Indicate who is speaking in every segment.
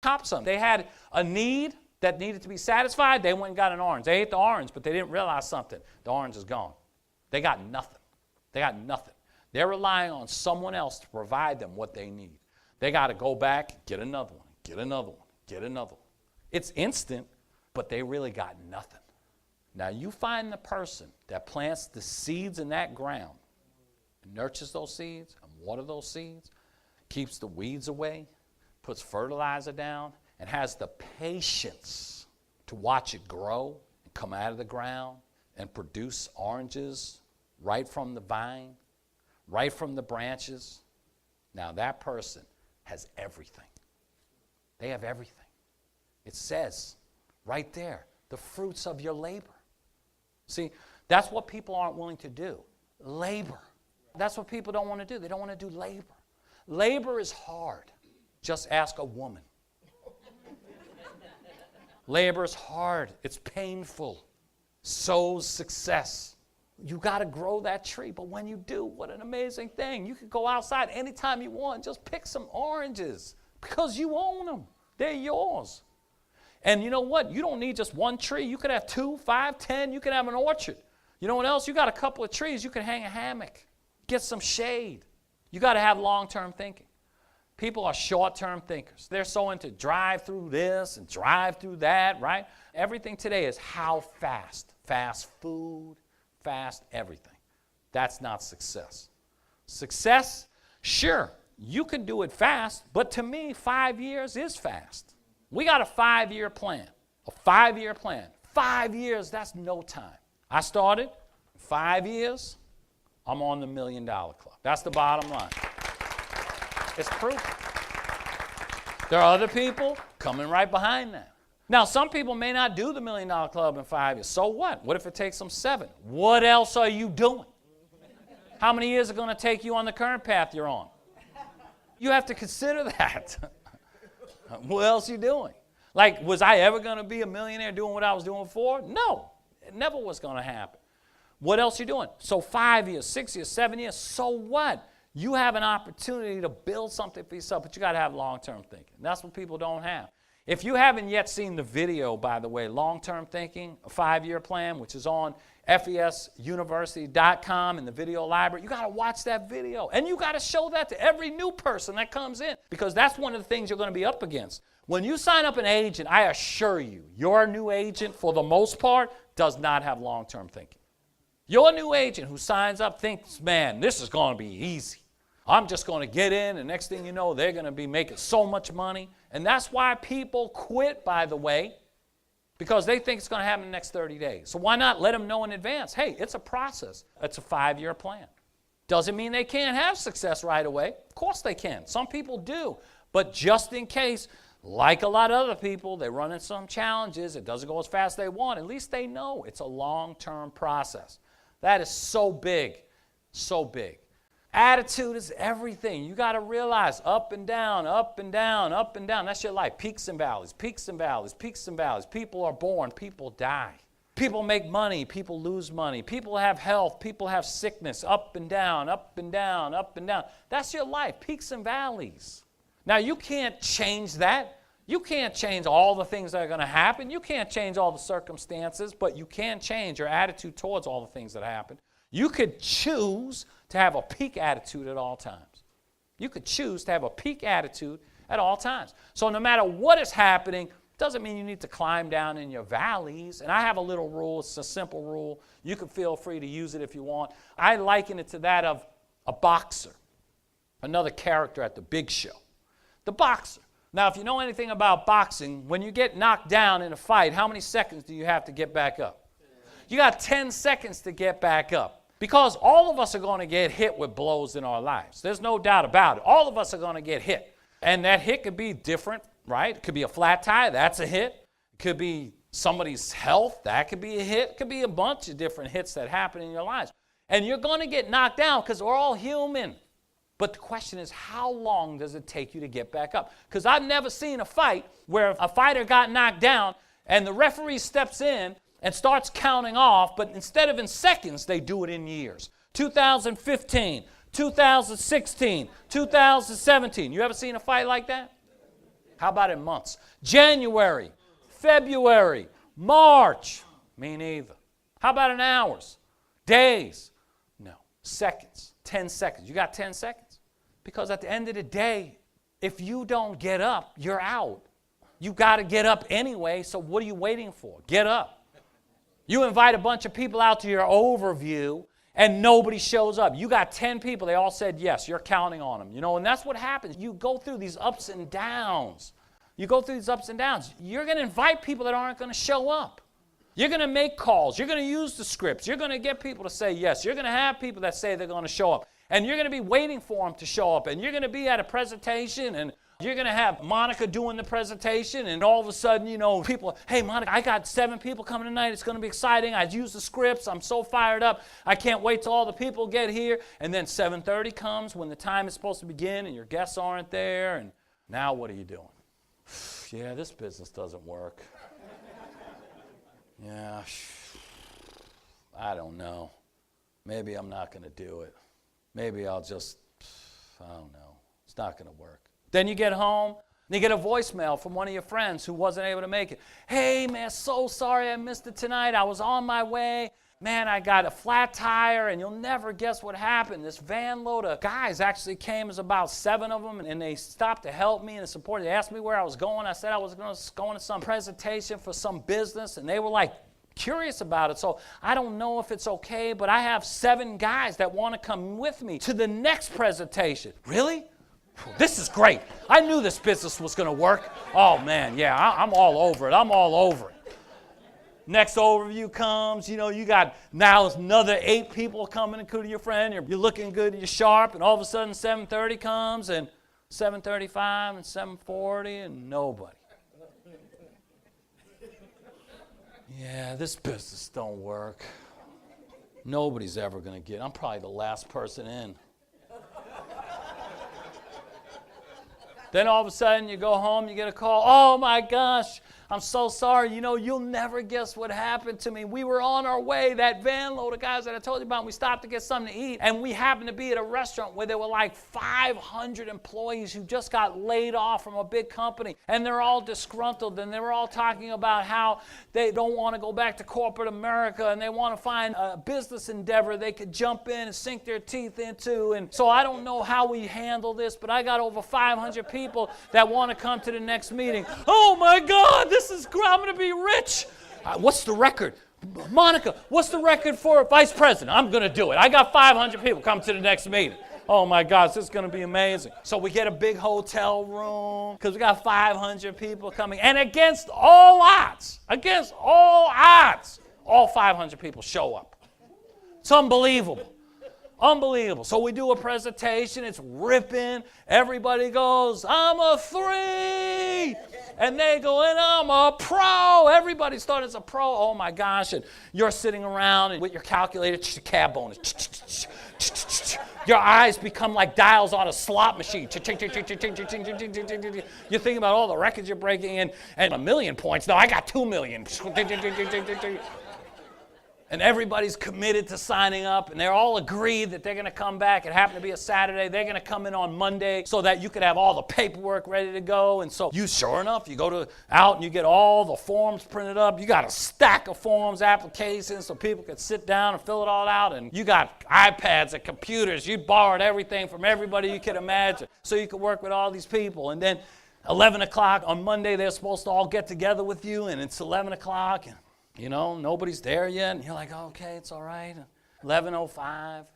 Speaker 1: cop something. They had a need that needed to be satisfied. They went and got an orange. They ate the orange, but they didn't realize something. The orange is gone. They got nothing. They got nothing. They're relying on someone else to provide them what they need. They got to go back, get another one, get another one, get another one. It's instant, but they really got nothing. Now you find the person that plants the seeds in that ground, and nurtures those seeds, and waters those seeds, keeps the weeds away, puts fertilizer down, and has the patience to watch it grow and come out of the ground and produce oranges right from the vine, right from the branches. Now that person has everything. They have everything. It says right there, the fruits of your labor. See, that's what people aren't willing to do. Labor. That's what people don't want to do. They don't want to do labor. Labor is hard. Just ask a woman. Labor is hard. It's painful. Sows success. You got to grow that tree. But when you do, what an amazing thing. You can go outside anytime you want. Just pick some oranges because you own them. They're yours. And you know what? You don't need just one tree. You could have 2, 5, 10. You could have an orchard. You know what else? You got a couple of trees. You can hang a hammock. Get some shade. You got to have long-term thinking. People are short-term thinkers. They're so into drive through this and drive through that, right? Everything today is how fast. Fast food, fast everything. That's not success. Success, sure, you can do it fast, but to me, 5 years is fast. We got a 5-year plan. A 5-year plan. 5 years, that's no time. I started 5 years, I'm on the $1 Million Club. That's the bottom line. It's proof. There are other people coming right behind that. Now, some people may not do the $1 Million Club in 5 years. So what? What if it takes them 7? What else are you doing? How many years is it going to take you on the current path you're on? You have to consider that. What else are you doing? Like, was I ever going to be a millionaire doing what I was doing before? No. It never was going to happen. What else are you doing? So 5 years, 6 years, 7 years, so what? You have an opportunity to build something for yourself, but you got to have long-term thinking. That's what people don't have. If you haven't yet seen the video, by the way, Long-Term Thinking, a 5-year plan, which is on fesuniversity.com in the video library, you got to watch that video. And you got to show that to every new person that comes in, because that's one of the things you're going to be up against. When you sign up an agent, I assure you, your new agent, for the most part, does not have long-term thinking. Your new agent who signs up thinks, man, this is going to be easy. I'm just going to get in, and next thing you know, they're going to be making so much money. And that's why people quit, by the way, because they think it's going to happen in the next 30 days. So why not let them know in advance? Hey, it's a process. It's a 5-year plan. Doesn't mean they can't have success right away. Of course they can. Some people do. But just in case, like a lot of other people, they run into some challenges. It doesn't go as fast as they want. At least they know it's a long-term process. That is so big, so big. Attitude is everything. You got to realize up and down, up and down, up and down. That's your life. Peaks and valleys, peaks and valleys, peaks and valleys. People are born, people die. People make money, people lose money. People have health, people have sickness, up and down, up and down, up and down. That's your life, peaks and valleys. Now, you can't change that. You can't change all the things that are going to happen. You can't change all the circumstances, but you can change your attitude towards all the things that happen. You could choose to have a peak attitude at all times. You could choose to have a peak attitude at all times. So no matter what is happening, doesn't mean you need to climb down in your valleys. And I have a little rule. It's a simple rule. You can feel free to use it if you want. I liken it to that of a boxer, another character at the Big Show. The boxer. Now, if you know anything about boxing, when you get knocked down in a fight, how many seconds do you have to get back up? You got 10 seconds to get back up. Because all of us are going to get hit with blows in our lives. There's no doubt about it. All of us are going to get hit. And that hit could be different, right? It could be a flat tire. That's a hit. It could be somebody's health. That could be a hit. It could be a bunch of different hits that happen in your lives. And you're going to get knocked down because we're all human. But the question is, how long does it take you to get back up? Because I've never seen a fight where a fighter got knocked down and the referee steps in and starts counting off, but instead of in seconds, they do it in years. 2015, 2016, 2017. You ever seen a fight like that? How about in months? January, February, March. Me neither. How about in hours? Days? No. Seconds. 10 seconds. You got 10 seconds? Because at the end of the day, if you don't get up, you're out. You got to get up anyway, so what are you waiting for? Get up. You invite a bunch of people out to your overview, and nobody shows up. You got 10 people. They all said yes. You're counting on them. And that's what happens. You go through these ups and downs. You're going to invite people that aren't going to show up. You're going to make calls. You're going to use the scripts. You're going to get people to say yes. You're going to have people that say they're going to show up. And you're going to be waiting for them to show up. And you're going to be at a presentation, and you're going to have Monica doing the presentation, and all of a sudden, people, hey, Monica, I got 7 people coming tonight. It's going to be exciting. I used the scripts. I'm so fired up. I can't wait till all the people get here. And then 7:30 comes when the time is supposed to begin, and your guests aren't there. And now what are you doing? Yeah, this business doesn't work. Yeah, I don't know. Maybe I'm not going to do it. Maybe I'll just, I don't know. It's not going to work. Then you get home, and you get a voicemail from one of your friends who wasn't able to make it. Hey, man, so sorry I missed it tonight. I was on my way. Man, I got a flat tire, and you'll never guess what happened. This van load of guys actually came. There's about 7 of them, and they stopped to help me and support. They asked me where I was going. I said I was going to some presentation for some business, and they were like curious about it. So I don't know if it's okay, but I have 7 guys that want to come with me to the next presentation. Really? This is great. I knew this business was going to work. Oh, man, yeah, I'm all over it. Next overview comes, you got now another 8 people coming, including your friend. You're looking good, you're sharp, and all of a sudden 7:30 comes, and 7:35 and 7:40, and nobody. Yeah, this business don't work. Nobody's ever going to get. I'm probably the last person in. Then all of a sudden you go home, you get a call. Oh my gosh, I'm so sorry. You'll never guess what happened to me. We were on our way, that van load of guys that I told you about, and we stopped to get something to eat. And we happened to be at a restaurant where there were like 500 employees who just got laid off from a big company. And they're all disgruntled, and they were all talking about how they don't want to go back to corporate America, and they want to find a business endeavor they could jump in and sink their teeth into. And so I don't know how we handle this, but I got over 500 people that want to come to the next meeting. Oh my God, this is great. I'm going to be rich. What's the record? Monica, what's the record for vice president? I'm going to do it. I got 500 people come to the next meeting. Oh my gosh, this is going to be amazing. So we get a big hotel room because we got 500 people coming. And against all odds, all 500 people show up. It's unbelievable. Unbelievable. So we do a presentation. It's ripping. Everybody goes, I'm a 3. And they go, and I'm a pro. Everybody started as a pro. Oh, my gosh. And you're sitting around and with your calculator, cab bonus. Your eyes become like dials on a slot machine. You're thinking about all the records you're breaking and 1 million points. No, I got 2 million. And everybody's committed to signing up, and they're all agreed that they're going to come back. It happened to be a Saturday. They're going to come in on Monday so that you could have all the paperwork ready to go. And so sure enough, you go out and you get all the forms printed up. You got a stack of forms, applications, so people could sit down and fill it all out. And you got iPads and computers. You borrowed everything from everybody you could imagine so you could work with all these people. And then 11 o'clock on Monday, they're supposed to all get together with you, and it's 11 o'clock. And nobody's there yet, and you're like, okay, it's all right. 11:05,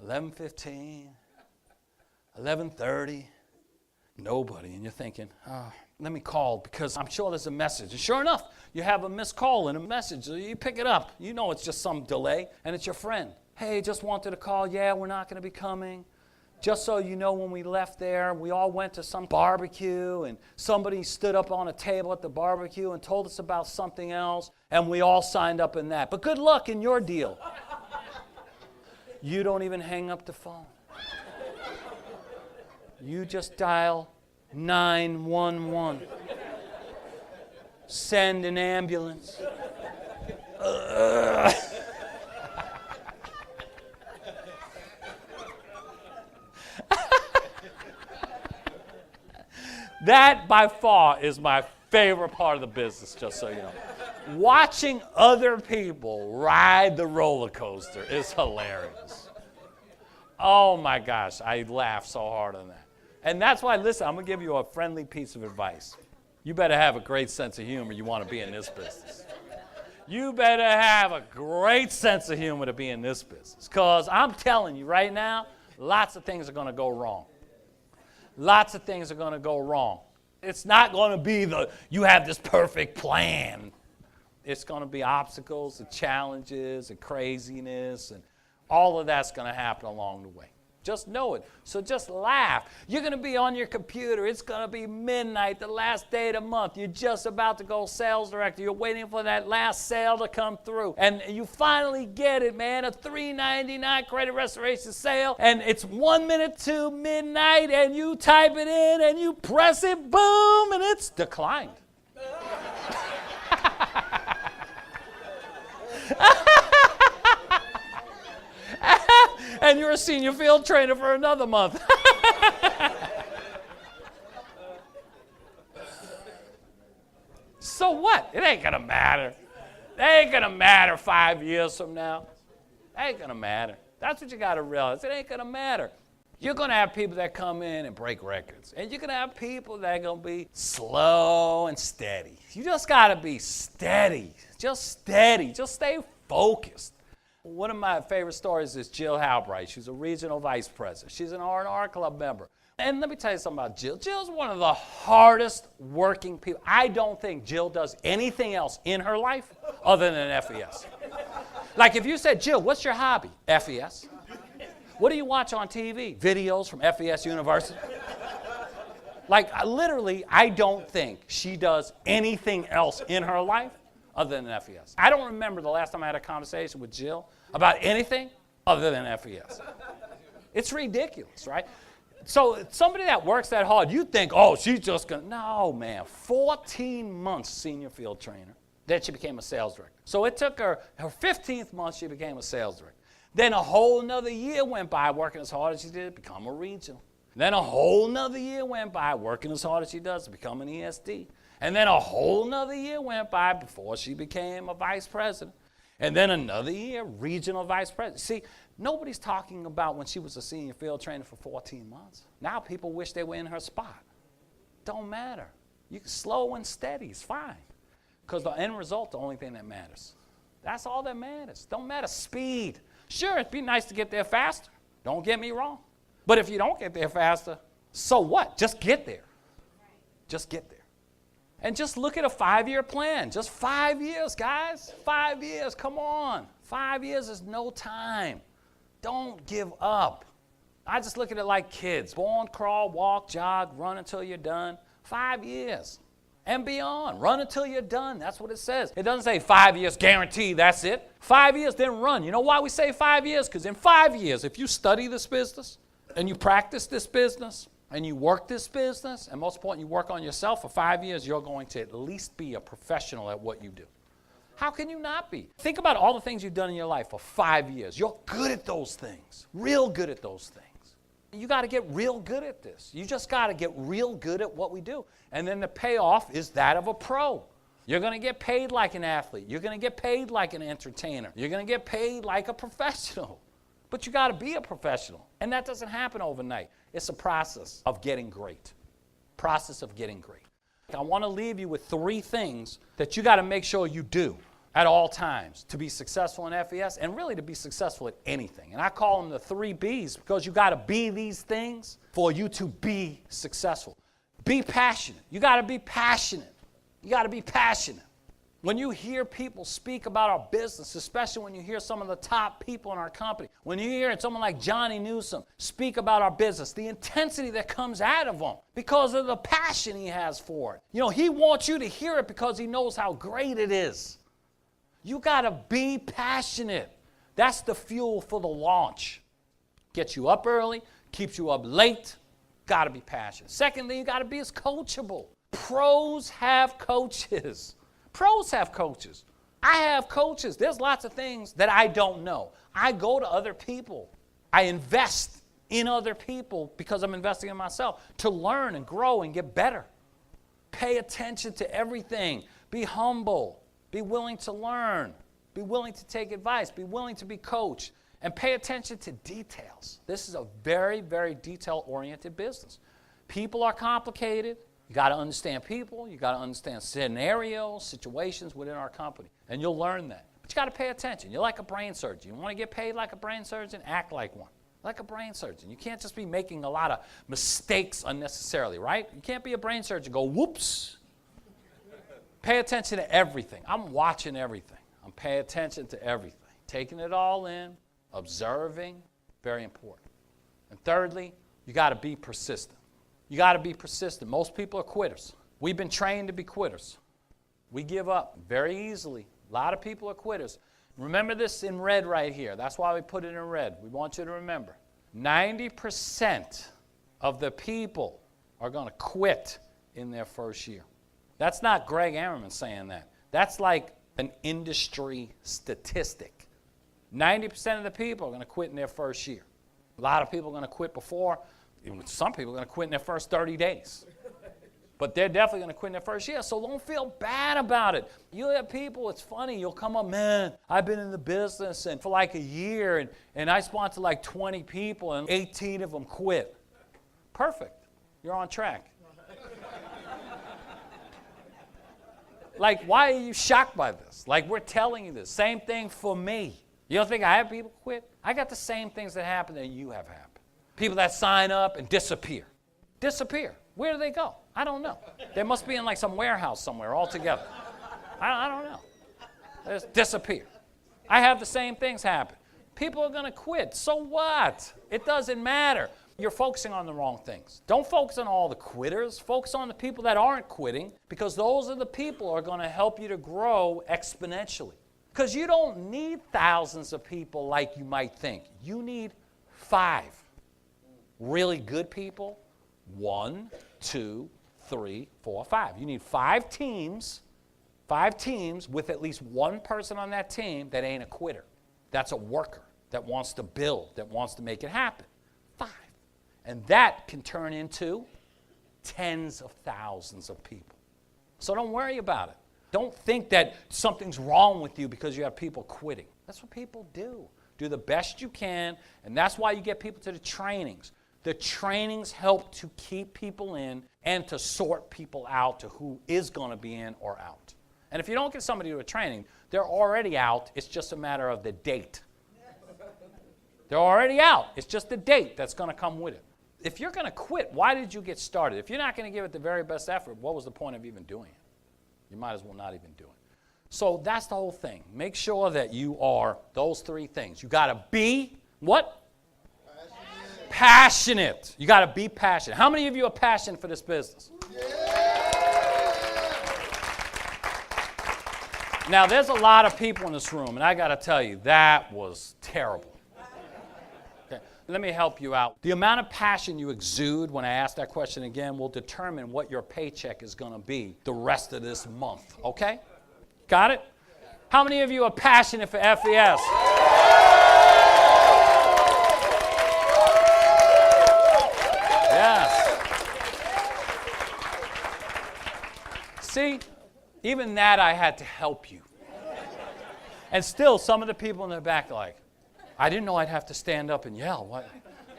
Speaker 1: 11:15, 11:30, nobody. And you're thinking, let me call because I'm sure there's a message. And sure enough, you have a missed call and a message. So you pick it up. You know it's just some delay, and it's your friend. Hey, just wanted to call. Yeah, we're not going to be coming. Just so you know, when we left there, we all went to some barbecue, and somebody stood up on a table at the barbecue and told us about something else, and we all signed up in that. But good luck in your deal. You don't even hang up the phone. You just dial 911. Send an ambulance. That by far is my favorite part of the business, just so you know. Watching other people ride the roller coaster is hilarious. Oh my gosh, I laugh so hard on that. And that's why, listen, I'm going to give you a friendly piece of advice. You better have a great sense of humor. You want to be in this business. You better have a great sense of humor to be in this business. Because I'm telling you right now, lots of things are going to go wrong. Lots of things are going to go wrong. It's not going to be you have this perfect plan. It's going to be obstacles and challenges and craziness, and all of that's going to happen along the way. Just know it. So just laugh. You're going to be on your computer. It's going to be midnight, the last day of the month. You're just about to go sales director. You're waiting for that last sale to come through. And you finally get it, man, a $3.99 credit restoration sale. And it's 1 minute to midnight, and you type it in, and you press it, boom, and it's declined. And you're a senior field trainer for another month. So what? It ain't going to matter. It ain't going to matter 5 years from now. It ain't going to matter. That's what you got to realize. It ain't going to matter. You're going to have people that come in and break records. And you're going to have people that are going to be slow and steady. You just got to be steady. Just steady. Just stay focused. One of my favorite stories is Jill Halbright. She's a regional vice president. She's an R&R Club member. And let me tell you something about Jill. Jill's one of the hardest working people. I don't think Jill does anything else in her life other than FES. Like if you said, Jill, what's your hobby? FES. What do you watch on TV? Videos from FES University. Like literally, I don't think she does anything else in her life other than FES. I don't remember the last time I had a conversation with Jill about anything other than FES. It's ridiculous, right? So somebody that works that hard, you think, oh, she's just going to, no, man, 14 months senior field trainer. Then she became a sales director. So it took her 15th month, she became a sales director. Then a whole nother year went by working as hard as she did to become a regional. Then a whole nother year went by working as hard as she does to become an ESD. And then a whole nother year went by before she became a vice president. And then another year, regional vice president. See, nobody's talking about when she was a senior field trainer for 14 months. Now people wish they were in her spot. Don't matter. You can slow and steady. It's fine. Because the end result, the only thing that matters. That's all that matters. Don't matter speed. Sure, it'd be nice to get there faster. Don't get me wrong. But if you don't get there faster, so what? Just get there. Just get there. And just look at a 5-year plan. Just 5 years, guys. 5 years, come on. 5 years is no time. Don't give up. I just look at it like kids. Born, crawl, walk, jog, run until you're done. 5 years and beyond. Run until you're done. That's what it says. It doesn't say 5 years guaranteed, that's it. 5 years, then run. You know why we say 5 years? Because in 5 years, if you study this business and you practice this business, and you work this business, and most important, you work on yourself for 5 years, you're going to at least be a professional at what you do. How can you not be? Think about all the things you've done in your life for 5 years. You're good at those things, real good at those things. You got to get real good at this. You just got to get real good at what we do. And then the payoff is that of a pro. You're going to get paid like an athlete. You're going to get paid like an entertainer. You're going to get paid like a professional. But you got to be a professional. And that doesn't happen overnight. It's a process of getting great. Process of getting great. I want to leave you with 3 things that you got to make sure you do at all times to be successful in FES and really to be successful at anything. And I call them the 3 B's because you got to be these things for you to be successful. Be passionate. You got to be passionate. You got to be passionate. When you hear people speak about our business, especially when you hear some of the top people in our company, when you hear someone like Johnny Newsom speak about our business, the intensity that comes out of him because of the passion he has for it. You know, he wants you to hear it because he knows how great it is. You got to be passionate. That's the fuel for the launch. Gets you up early, keeps you up late. Got to be passionate. Second thing you got to be is coachable. Pros have coaches. Pros have coaches. I have coaches. There's lots of things that I don't know. I go to other people. I invest in other people because I'm investing in myself to learn and grow and get better. Pay attention to everything. Be humble. Be willing to learn. Be willing to take advice. Be willing to be coached. And pay attention to details. This is a very, very detail-oriented business. People are complicated. You got to understand people. You got to understand scenarios, situations within our company. And you'll learn that. But you got to pay attention. You're like a brain surgeon. You want to get paid like a brain surgeon? Act like one. Like a brain surgeon. You can't just be making a lot of mistakes unnecessarily, right? You can't be a brain surgeon. Go, whoops. Pay attention to everything. I'm watching everything. I'm paying attention to everything. Taking it all in. Observing, very important. And thirdly, you got to be persistent. You got to be persistent. Most people are quitters. We've been trained to be quitters. We give up very easily. A lot of people are quitters. Remember this in red right here. That's why we put it in red. We want you to remember. 90% of the people are going to quit in their first year. That's not Greg Ammerman saying that. That's like an industry statistic. 90% of the people are going to quit in their first year. A lot of people are going to quit before. Even some people are going to quit in their first 30 days. But they're definitely going to quit in their first year, so don't feel bad about it. You have people, it's funny, you'll come up, man, I've been in the business and for like a year, and I sponsored like 20 people, and 18 of them quit. Perfect. You're on track. Like, why are you shocked by this? Like, we're telling you this. Same thing for me. You don't think I have people quit? I got the same things that happen that you have happened. People that sign up and disappear. Disappear. Where do they go? I don't know. They must be in like some warehouse somewhere altogether. I don't know. They just disappear. I have the same things happen. People are going to quit. So what? It doesn't matter. You're focusing on the wrong things. Don't focus on all the quitters. Focus on the people that aren't quitting, because those are the people who are going to help you to grow exponentially. Because you don't need thousands of people like you might think. You need 5 really good people. 1, 2, 3, 4, 5. You need 5 teams. 5 teams with at least one person on that team that ain't a quitter. That's a worker that wants to build, that wants to make it happen. 5. And that can turn into tens of thousands of people. So don't worry about it. Don't think that something's wrong with you because you have people quitting. That's what people do. Do the best you can, and that's why you get people to the trainings. The trainings help to keep people in and to sort people out to who is going to be in or out. And if you don't get somebody to a training, they're already out. It's just a matter of the date. They're already out. It's just the date that's going to come with it. If you're going to quit, why did you get started? If you're not going to give it the very best effort, what was the point of even doing it? You might as well not even do it. So that's the whole thing. Make sure that you are those 3 things. You got to be what? Passionate. You got to be passionate. How many of you are passionate for this business? Now, there's a lot of people in this room, and I got to tell you, that was terrible. Okay. Let me help you out. The amount of passion you exude when I ask that question again will determine what your paycheck is going to be the rest of this month, okay? Got it? How many of you are passionate for FES? Yes. See, even that I had to help you. And still, some of the people in the back are like, I didn't know I'd have to stand up and yell. What?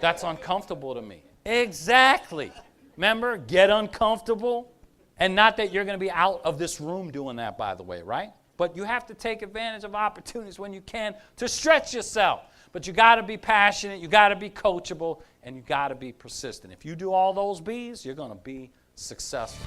Speaker 1: That's uncomfortable to me. Exactly. Remember, get uncomfortable. And not that you're going to be out of this room doing that, by the way, right? But you have to take advantage of opportunities when you can to stretch yourself. But you got to be passionate, you got to be coachable, and you got to be persistent. If you do all those B's, you're going to be successful.